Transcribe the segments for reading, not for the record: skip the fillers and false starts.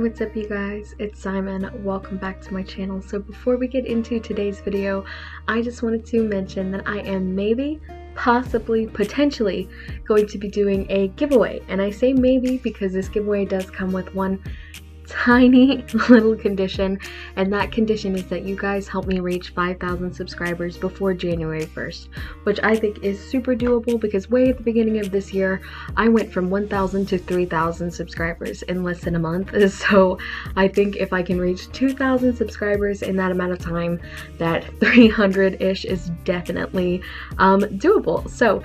What's up you guys? It's Simon. Welcome back to my channel. So before we get into today's video, I just wanted to mention that I am maybe, possibly, potentially going to be doing a giveaway. And I say maybe because this giveaway does come with one tiny little condition, and that condition is that you guys help me reach 5,000 subscribers before January 1st, which I think is super doable because way at the beginning of this year I went from 1,000 to 3,000 subscribers in less than a month. So I think if I can reach 2,000 subscribers in that amount of time, that 300-ish is definitely doable. So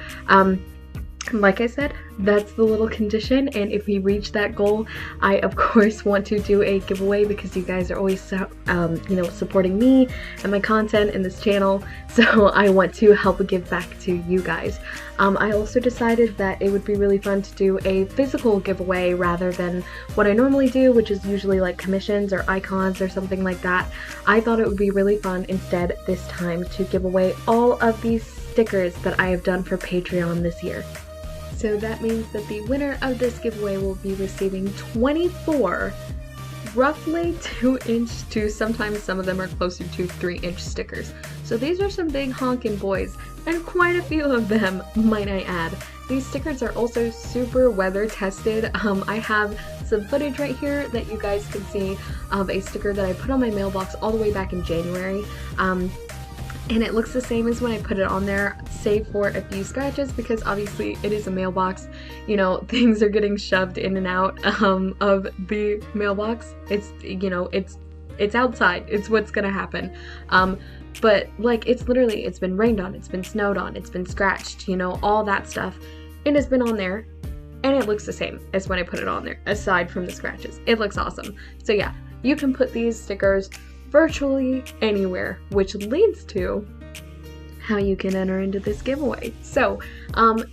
like I said, that's the little condition, and if we reach that goal, I of course want to do a giveaway because you guys are always supporting me and my content in this channel, so I want to help give back to you guys. I also decided that it would be really fun to do a physical giveaway rather than what I normally do, which is usually like commissions or icons or something like that. I thought it would be really fun instead this time to give away all of these stickers that I have done for Patreon this year. So that means that the winner of this giveaway will be receiving 24 roughly 2-inch to sometimes some of them are closer to 3-inch stickers. So these are some big honking boys, and quite a few of them, might I add. These stickers are also super weather tested. I have some footage right here that you guys can see of a sticker that I put on my mailbox all the way back in January. And it looks the same as when I put it on there, save for a few scratches because obviously it is a mailbox. You know, things are getting shoved in and out of the mailbox. It's, you know, it's outside. It's what's gonna happen. But like, it's been rained on, it's been snowed on, it's been scratched, you know, all that stuff. It has been on there and it looks the same as when I put it on there, aside from the scratches. It looks awesome. So yeah, you can put these stickers virtually anywhere, which leads to how you can enter into this giveaway. So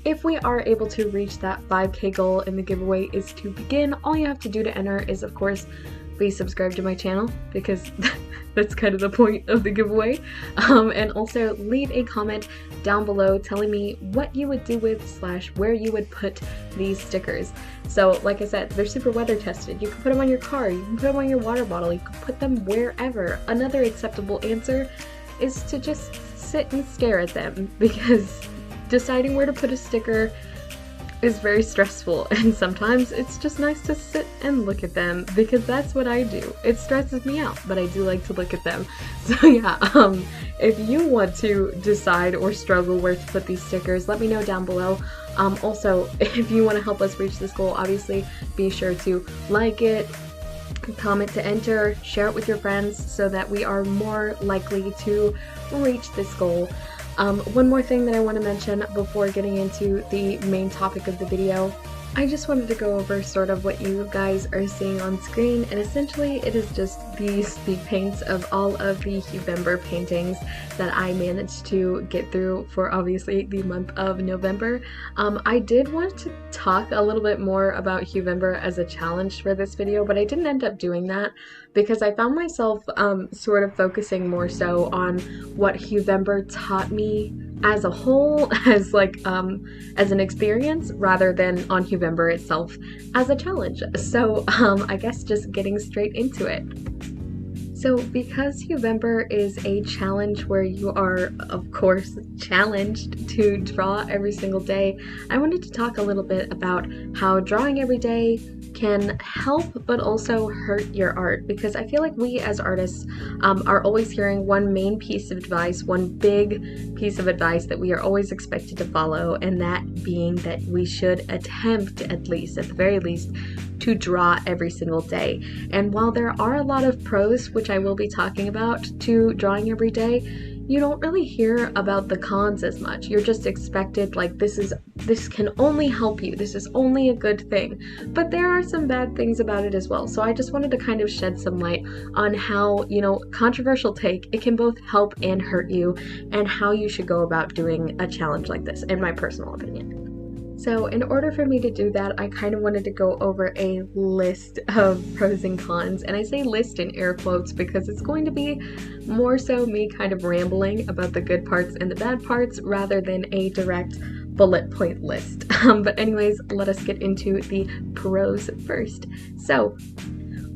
if we are able to reach that 5K goal and the giveaway is to begin, all you have to do to enter is, of course, please subscribe to my channel because that's kind of the point of the giveaway, and also leave a comment down below telling me what you would do with / where you would put these stickers. So like I said, they're super weather tested. You can put them on your car, you can put them on your water bottle, you can put them wherever. Another acceptable answer is to just sit and stare at them, because deciding where to put a sticker is very stressful, and sometimes it's just nice to sit and look at them, because that's what I do. It stresses me out, but I do like to look at them. So yeah, if you want to decide or struggle where to put these stickers, let me know down below. Also, if you want to help us reach this goal, obviously be sure to like it, comment to enter, share it with your friends so that we are more likely to reach this goal. One more thing that I want to mention before getting into the main topic of the video, I just wanted to go over sort of what you guys are seeing on screen, and essentially it is just these speed paints of all of the Huvember paintings that I managed to get through for obviously the month of November. I did want to talk a little bit more about Huvember as a challenge for this video, but I didn't end up doing that because I found myself sort of focusing more so on what Huvember taught me as a whole, as like as an experience, rather than on Huvember itself as a challenge. So I guess just getting straight into it. So because Huvember is a challenge where you are, of course, challenged to draw every single day, I wanted to talk a little bit about how drawing every day can help but also hurt your art, because I feel like we as artists are always hearing one main piece of advice, one big piece of advice that we are always expected to follow, and that being that we should attempt, at least, at the very least, to draw every single day. And while there are a lot of pros, which I will be talking about, to drawing every day, you don't really hear about the cons as much. You're just expected, like, this can only help you, this is only a good thing. But there are some bad things about it as well. So I just wanted to kind of shed some light on how, you know, controversial take, it can both help and hurt you, and how you should go about doing a challenge like this, in my personal opinion. So in order for me to do that, I kind of wanted to go over a list of pros and cons, and I say list in air quotes because it's going to be more so me kind of rambling about the good parts and the bad parts rather than a direct bullet point list. But anyways, let us get into the pros first. So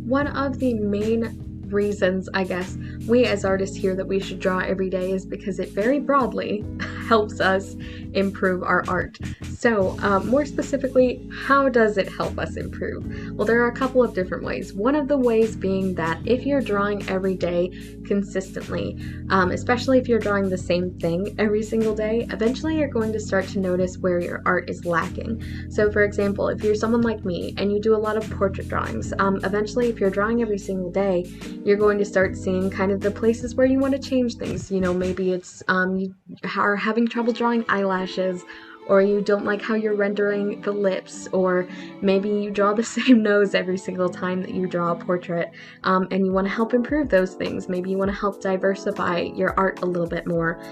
one of the main reasons, I guess, we as artists hear that we should draw every day is because it very broadly helps us improve our art. So more specifically, how does it help us improve? Well, there are a couple of different ways. One of the ways being that if you're drawing every day consistently, especially if you're drawing the same thing every single day, eventually you're going to start to notice where your art is lacking. So for example, if you're someone like me and you do a lot of portrait drawings, eventually if you're drawing every single day, you're going to start seeing kind of the places where you want to change things. You know, maybe it's you are having trouble drawing eyelashes, or you don't like how you're rendering the lips, or maybe you draw the same nose every single time that you draw a portrait, and you want to help improve those things. Maybe you want to help diversify your art a little bit more.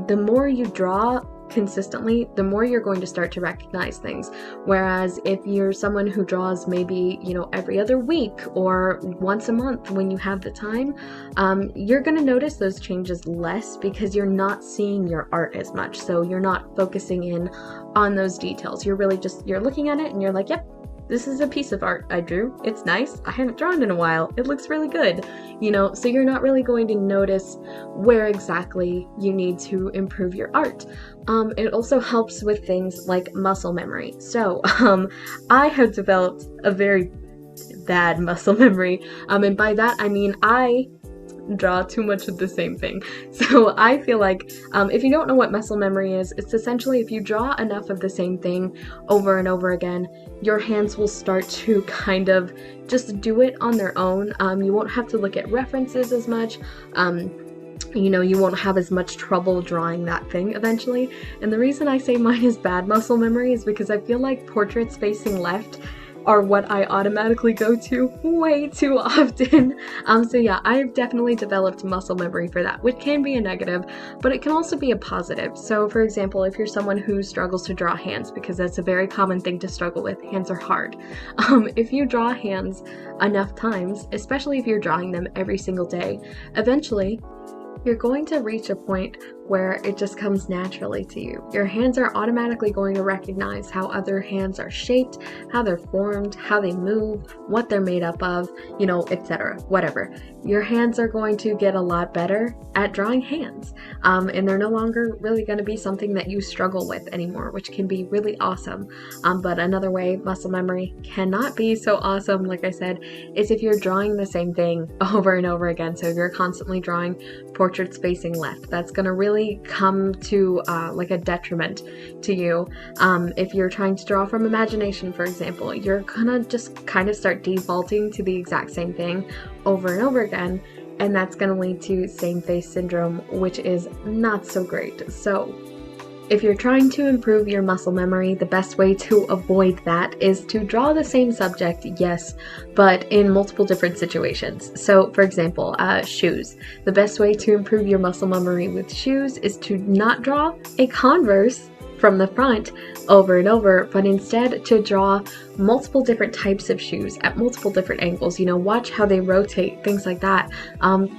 The more you draw consistently, the more you're going to start to recognize things. Whereas if you're someone who draws maybe, you know, every other week or once a month when you have the time, you're going to notice those changes less because you're not seeing your art as much. So you're not focusing in on those details. You're really just, you're looking at it and you're like, yep, this is a piece of art I drew. It's nice. I haven't drawn in a while. It looks really good. You know, so you're not really going to notice where exactly you need to improve your art. It also helps with things like muscle memory. So I have developed a very bad muscle memory. And by that, I mean I draw too much of the same thing. So I feel like if you don't know what muscle memory is, it's essentially if you draw enough of the same thing over and over again, your hands will start to kind of just do it on their own. You won't have to look at references as much. You know, you won't have as much trouble drawing that thing eventually. And the reason I say mine is bad muscle memory is because I feel like portraits facing left are what I automatically go to way too often. So yeah, I've definitely developed muscle memory for that, which can be a negative, but it can also be a positive. So for example, if you're someone who struggles to draw hands, because that's a very common thing to struggle with, hands are hard. If you draw hands enough times, especially if you're drawing them every single day, eventually you're going to reach a point where it just comes naturally to you. Your hands are automatically going to recognize how other hands are shaped, how they're formed, how they move, what they're made up of, you know, etc. Whatever. Your hands are going to get a lot better at drawing hands, and they're no longer really going to be something that you struggle with anymore, which can be really awesome. But another way muscle memory cannot be so awesome, like I said, is if you're drawing the same thing over and over again. So if you're constantly drawing portraits facing left, that's going to really come to like a detriment to you. If you're trying to draw from imagination, for example, you're gonna just kind of start defaulting to the exact same thing over and over again, and that's gonna lead to same face syndrome, which is not so great. So if you're trying to improve your muscle memory, the best way to avoid that is to draw the same subject, yes, but in multiple different situations. So for example, shoes. The best way to improve your muscle memory with shoes is to not draw a Converse from the front over and over, but instead to draw multiple different types of shoes at multiple different angles. You know, watch how they rotate, things like that.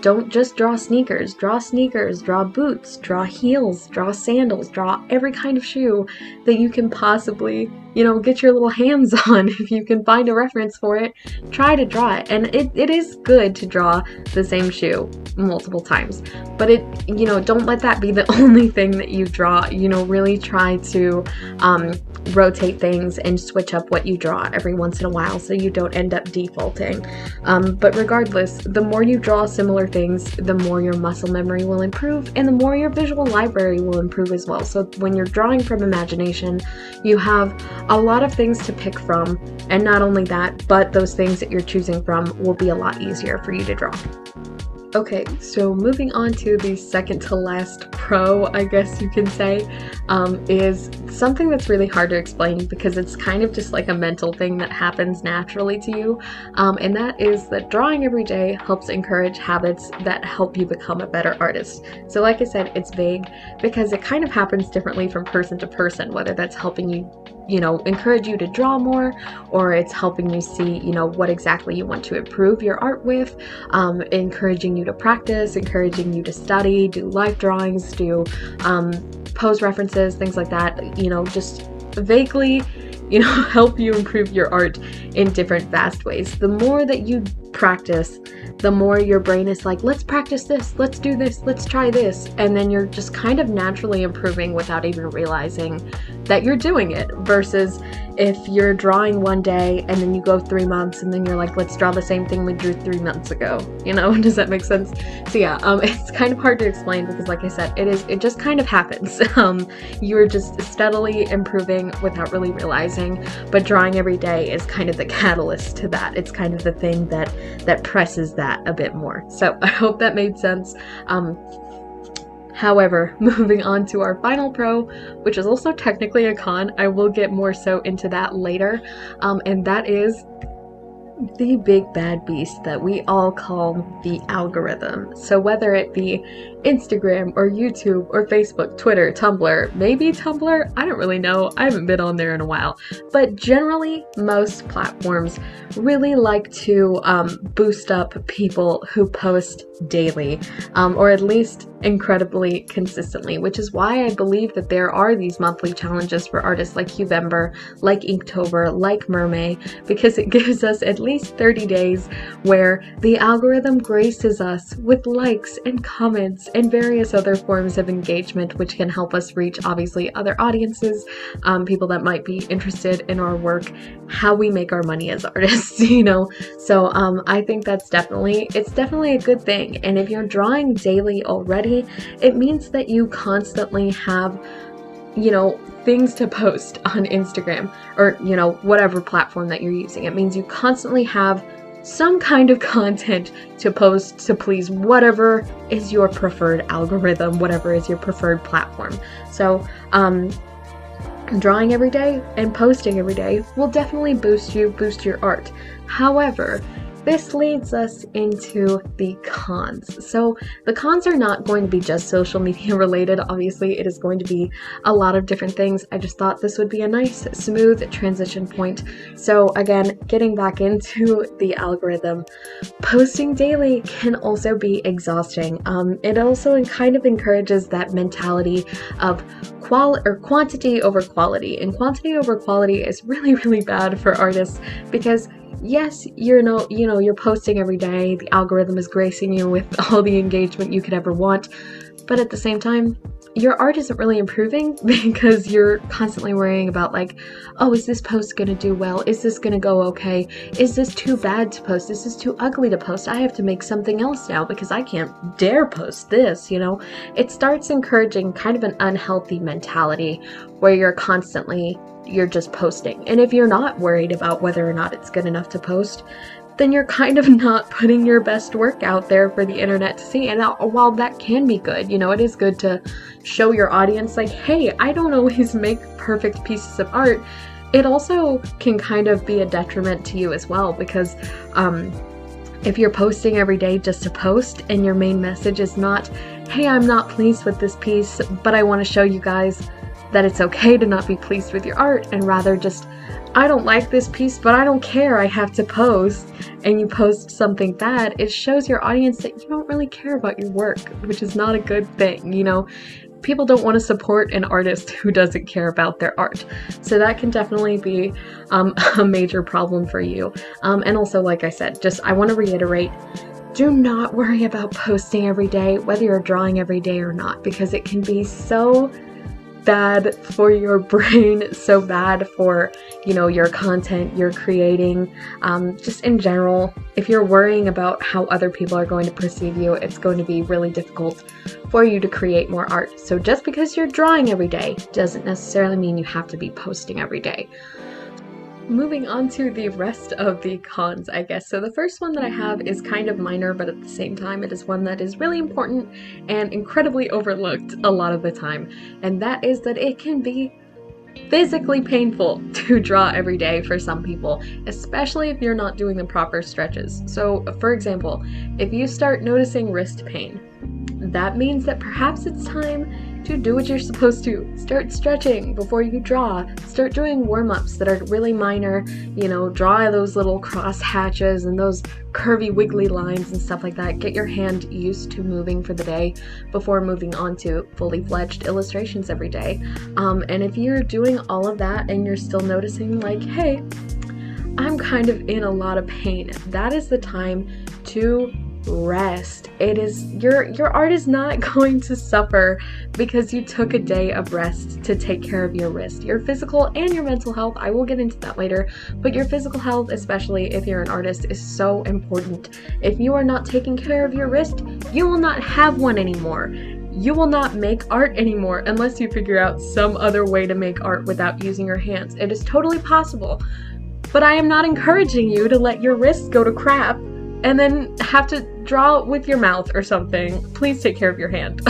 Don't just draw sneakers, draw boots, draw heels, draw sandals, draw every kind of shoe that you can possibly, you know, get your little hands on. If you can find a reference for it, try to draw it. And it is good to draw the same shoe multiple times, but you know, don't let that be the only thing that you draw. You know, really try to rotate things and switch up what you draw every once in a while so you don't end up defaulting. But regardless, the more you draw similar things, the more your muscle memory will improve and the more your visual library will improve as well. So when you're drawing from imagination, you have a lot of things to pick from, and not only that, but those things that you're choosing from will be a lot easier for you to draw. Okay, so moving on to the second to last pro, I guess you can say, is something that's really hard to explain because it's kind of just like a mental thing that happens naturally to you, and that is that drawing every day helps encourage habits that help you become a better artist. So like I said, it's vague because it kind of happens differently from person to person, whether that's helping you, you know, encourage you to draw more, or it's helping you see, you know, what exactly you want to improve your art with, encouraging you to practice, encouraging you to study, do life drawings, do pose references, things like that, you know, just vaguely, you know, help you improve your art in different vast ways. The more that you practice, the more your brain is like, let's practice this, let's do this, let's try this. And then you're just kind of naturally improving without even realizing that you're doing it. Versus if you're drawing one day and then you go 3 months and then you're like, let's draw the same thing we drew 3 months ago. You know, does that make sense? So yeah, it's kind of hard to explain because like I said, it just kind of happens. You're just steadily improving without really realizing, but drawing every day is kind of the catalyst to that. It's kind of the thing that presses that a bit more. So I hope that made sense. However, moving on to our final pro, which is also technically a con, I will get more so into that later, and that is the big bad beast that we all call the algorithm. So whether it be Instagram or YouTube or Facebook, Twitter, Tumblr, maybe Tumblr, I don't really know, I haven't been on there in a while, but generally most platforms really like to boost up people who post daily, or at least incredibly consistently, which is why I believe that there are these monthly challenges for artists like Huvember, like Inktober, like Mermaid, because it gives us at least 30 days where the algorithm graces us with likes and comments and various other forms of engagement, which can help us reach obviously other audiences, people that might be interested in our work, how we make our money as artists, you know. So I think it's definitely a good thing. And if you're drawing daily already, it means that you constantly have, you know, things to post on Instagram or, you know, whatever platform that you're using. It means you constantly have some kind of content to post to please whatever is your preferred algorithm, whatever is your preferred platform. So, drawing every day and posting every day will definitely boost your art. However, this leads us into the cons. So the cons are not going to be just social media related. Obviously, it is going to be a lot of different things. I just thought this would be a nice, smooth transition point. So again, getting back into the algorithm, posting daily can also be exhausting. It also kind of encourages that mentality of quantity over quality. And quantity over quality is really, really bad for artists because yes, you're posting every day, the algorithm is gracing you with all the engagement you could ever want, but at the same time, your art isn't really improving because you're constantly worrying about like, oh, is this post gonna do well? Is this gonna go okay? Is this too bad to post? Is this too ugly to post? I have to make something else now because I can't dare post this, you know? It starts encouraging kind of an unhealthy mentality where you're just posting. And if you're not worried about whether or not it's good enough to post, then you're kind of not putting your best work out there for the internet to see. And while that can be good, you know, it is good to show your audience like, hey, I don't always make perfect pieces of art. It also can kind of be a detriment to you as well because if you're posting every day just to post and your main message is not, hey, I'm not pleased with this piece, but I want to show you guys that it's okay to not be pleased with your art, and rather just, I don't like this piece, but I don't care, I have to post, and you post something bad, it shows your audience that you don't really care about your work, which is not a good thing, you know? People don't want to support an artist who doesn't care about their art. So that can definitely be a major problem for you. And also, like I said, I want to reiterate, do not worry about posting every day, whether you're drawing every day or not, because it can be so bad for your brain, so bad for, you know, your content you're creating, just in general. If you're worrying about how other people are going to perceive you, it's going to be really difficult for you to create more art. So just because you're drawing every day doesn't necessarily mean you have to be posting every day. Moving on to the rest of the cons, I guess. So the first one that I have is kind of minor, but at the same time it is one that is really important and incredibly overlooked a lot of the time. And that is that it can be physically painful to draw every day for some people, especially if you're not doing the proper stretches. So for example, if you start noticing wrist pain, that means that perhaps it's time to do what you're supposed to. Start stretching before you draw. Start doing warm-ups that are really minor, you know, draw those little cross hatches and those curvy wiggly lines and stuff like that. Get your hand used to moving for the day before moving on to fully fledged illustrations every day. And if you're doing all of that and you're still noticing like, hey, I'm kind of in a lot of pain, that is the time to rest. It is your art is not going to suffer because you took a day of rest to take care of your wrist. Your physical and your mental health, I will get into that later, but your physical health, especially if you're an artist, is so important. If you are not taking care of your wrist, you will not have one anymore. You will not make art anymore unless you figure out some other way to make art without using your hands. It is totally possible, but I am not encouraging you to let your wrists go to crap and then have to draw with your mouth or something. Please take care of your hand.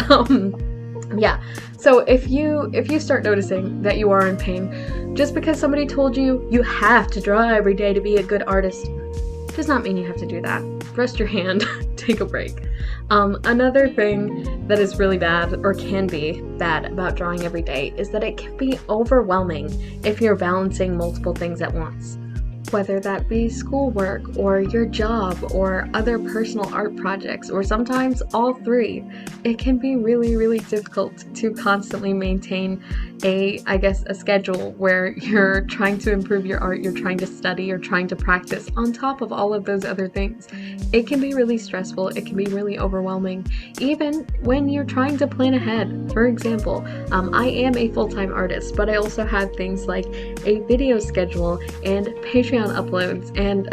Yeah, so if you start noticing that you are in pain, just because somebody told you you have to draw every day to be a good artist, does not mean you have to do that. Rest your hand, take a break. Another thing that is really bad, or can be bad, about drawing every day is that it can be overwhelming if you're balancing multiple things at once. Whether that be schoolwork or your job or other personal art projects, or sometimes all three, it can be really, really difficult to constantly maintain a schedule where you're trying to improve your art, you're trying to study, you're trying to practice on top of all of those other things. It can be really stressful, it can be really overwhelming, even when you're trying to plan ahead. For example, I am a full-time artist, but I also have things like a video schedule and Patreon uploads and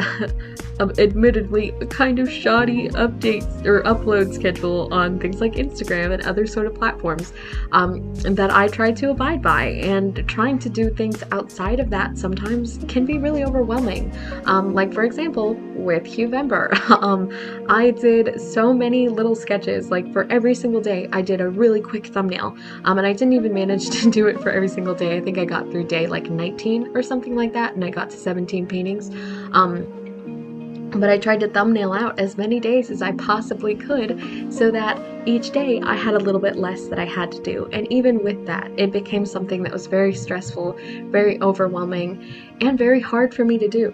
admittedly kind of shoddy updates or upload schedule on things like Instagram and other sort of platforms that I try to abide by, and trying to do things outside of that sometimes can be really overwhelming. Like for example with Huvember, I did so many little sketches. Like for every single day I did a really quick thumbnail, and I didn't even manage to do it for every single day. I think I got through day like 19 or something like that, and I got to 17 paintings. But I tried to thumbnail out as many days as I possibly could so that each day I had a little bit less that I had to do. And even with that, it became something that was very stressful, very overwhelming, and very hard for me to do.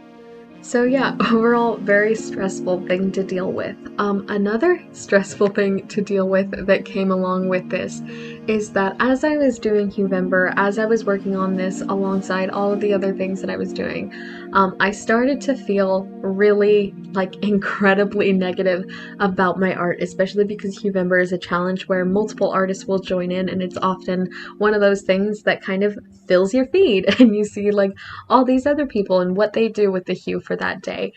So yeah, overall, very stressful thing to deal with. Another stressful thing to deal with that came along with this is that as I was doing Huevember, as I was working on this alongside all of the other things that I was doing, I started to feel really incredibly negative about my art, especially because Huevember is a challenge where multiple artists will join in, and it's often one of those things that kind of fills your feed and you see like all these other people and what they do with the hue for that day.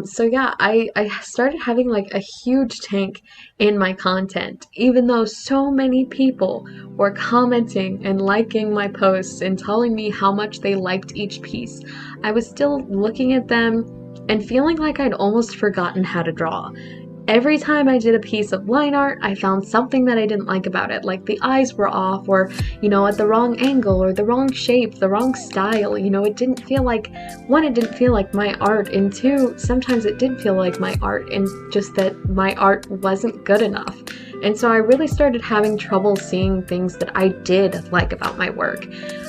So yeah, I started having like a huge tank in my content, even though so many people were commenting and liking my posts and telling me how much they liked each piece. I was still looking at them and feeling like I'd almost forgotten how to draw. Every time I did a piece of line art, I found something that I didn't like about it, like the eyes were off, or, at the wrong angle, or the wrong shape, the wrong style. It didn't feel like, one, it didn't feel like my art, and two, sometimes it did feel like my art, and just that my art wasn't good enough. And so I really started having trouble seeing things that I did like about my work.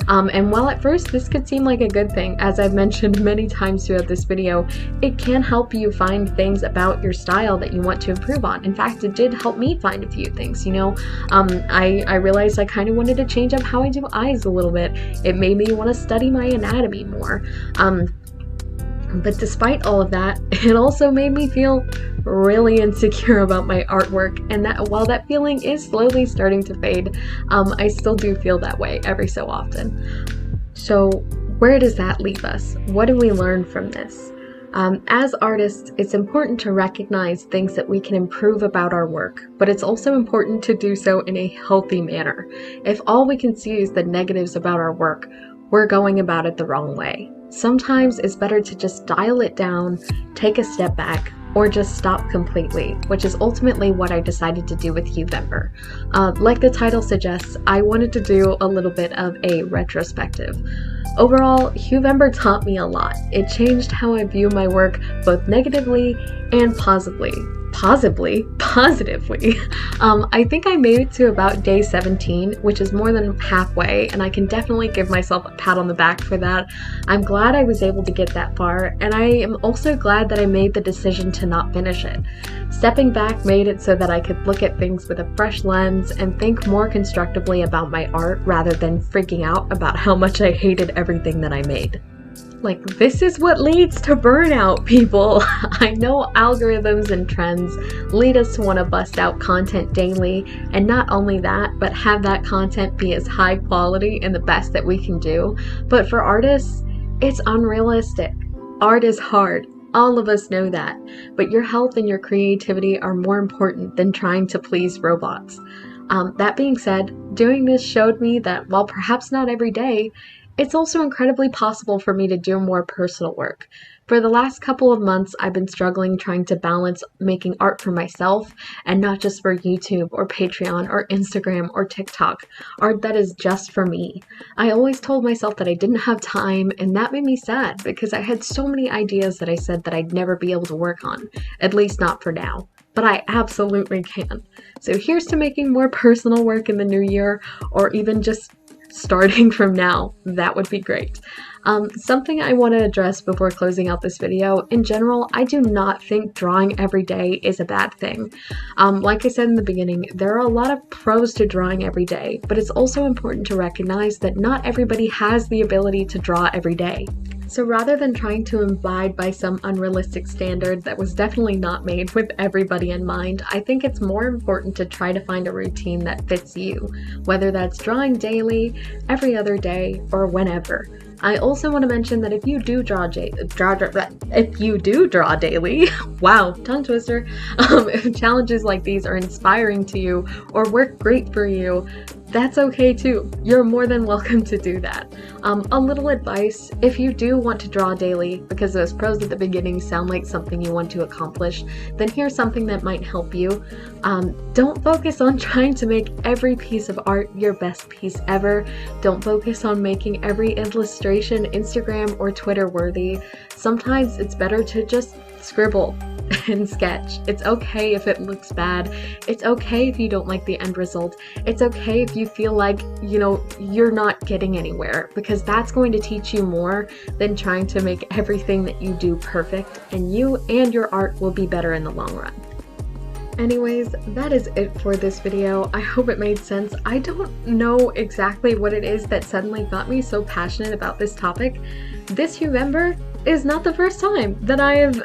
And while at first this could seem like a good thing, as I've mentioned many times throughout this video, it can help you find things about your style that you want to improve on. In fact, it did help me find a few things, I realized I kind of wanted to change up how I do eyes a little bit. It made me want to study my anatomy more. But despite all of that, it also made me feel really insecure about my artwork, and that while that feeling is slowly starting to fade, I still do feel that way every so often. So where does that leave us? What do we learn from this? As artists, it's important to recognize things that we can improve about our work, but it's also important to do so in a healthy manner. If all we can see is the negatives about our work, we're going about it the wrong way. Sometimes it's better to just dial it down, take a step back, or just stop completely, which is ultimately what I decided to do with Huevember. Like the title suggests, I wanted to do a little bit of a retrospective. Overall, Huevember taught me a lot. It changed how I view my work, both negatively and positively. I think I made it to about day 17, which is more than halfway, and I can definitely give myself a pat on the back for that. I'm glad I was able to get that far, and I am also glad that I made the decision to not finish it. Stepping back made it so that I could look at things with a fresh lens and think more constructively about my art rather than freaking out about how much I hated everything that I made. Like, this is what leads to burnout, people. I know algorithms and trends lead us to want to bust out content daily, and not only that, but have that content be as high quality and the best that we can do. But for artists, it's unrealistic. Art is hard. All of us know that. But your health and your creativity are more important than trying to please robots. That being said, doing this showed me that while perhaps not every day, it's also incredibly possible for me to do more personal work. For the last couple of months, I've been struggling trying to balance making art for myself and not just for YouTube or Patreon or Instagram or TikTok, art that is just for me. I always told myself that I didn't have time, and that made me sad because I had so many ideas that I said that I'd never be able to work on, at least not for now. But I absolutely can. So here's to making more personal work in the new year, or even just starting from now. That would be great. Something I want to address before closing out this video, in general, I do not think drawing every day is a bad thing. Like I said in the beginning, there are a lot of pros to drawing every day, but it's also important to recognize that not everybody has the ability to draw every day. So rather than trying to abide by some unrealistic standard that was definitely not made with everybody in mind, I think it's more important to try to find a routine that fits you, whether that's drawing daily, every other day, or whenever. I also want to mention that if you do draw daily, wow, tongue twister, if challenges like these are inspiring to you or work great for you, that's okay too. You're more than welcome to do that. A little advice, if you do want to draw daily, because those pros at the beginning sound like something you want to accomplish, then here's something that might help you. Don't focus on trying to make every piece of art your best piece ever. Don't focus on making every illustration Instagram or Twitter worthy. Sometimes it's better to just scribble and sketch. It's okay if it looks bad. It's okay if you don't like the end result. It's okay if you feel like, you're not getting anywhere, because that's going to teach you more than trying to make everything that you do perfect, and you and your art will be better in the long run. Anyways, that is it for this video. I hope it made sense. I don't know exactly what it is that suddenly got me so passionate about this topic. This Huvember is not the first time that I have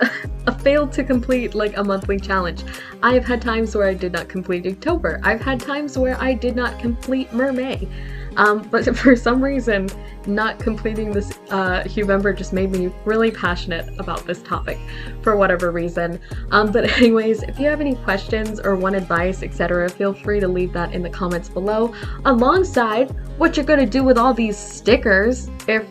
failed to complete like a monthly challenge. I have had times where I did not complete October. I've had times where I did not complete Mermay. But for some reason, not completing this Huvember just made me really passionate about this topic for whatever reason. But anyways, if you have any questions or want advice, etc., feel free to leave that in the comments below, alongside what you're gonna do with all these stickers if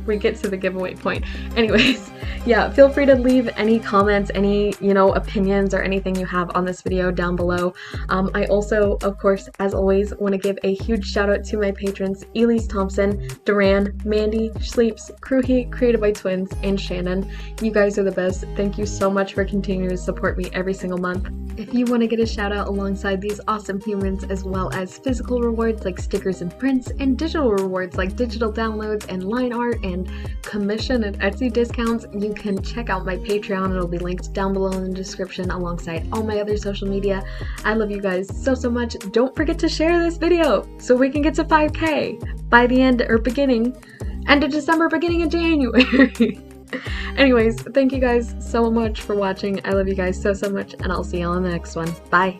we get to the giveaway point. Anyways, yeah, feel free to leave any comments, any, opinions or anything you have on this video down below. I also, of course, as always, want to give a huge shout out to my patrons, Elise Thompson, Duran, Mandy, Sleeps, Crewheat, Created by Twins, and Shannon. You guys are the best. Thank you so much for continuing to support me every single month. If you want to get a shout out alongside these awesome humans, as well as physical rewards like stickers and prints, and digital rewards like digital downloads and line art and commission and Etsy discounts, you can check out my Patreon. It'll be linked down below in the description alongside all my other social media. I love you guys so much. Don't forget to share this video so we can get to 5K by the end of December, beginning of January. Anyways, thank you guys so much for watching. I love you guys so much, and I'll see you all in the next one. Bye!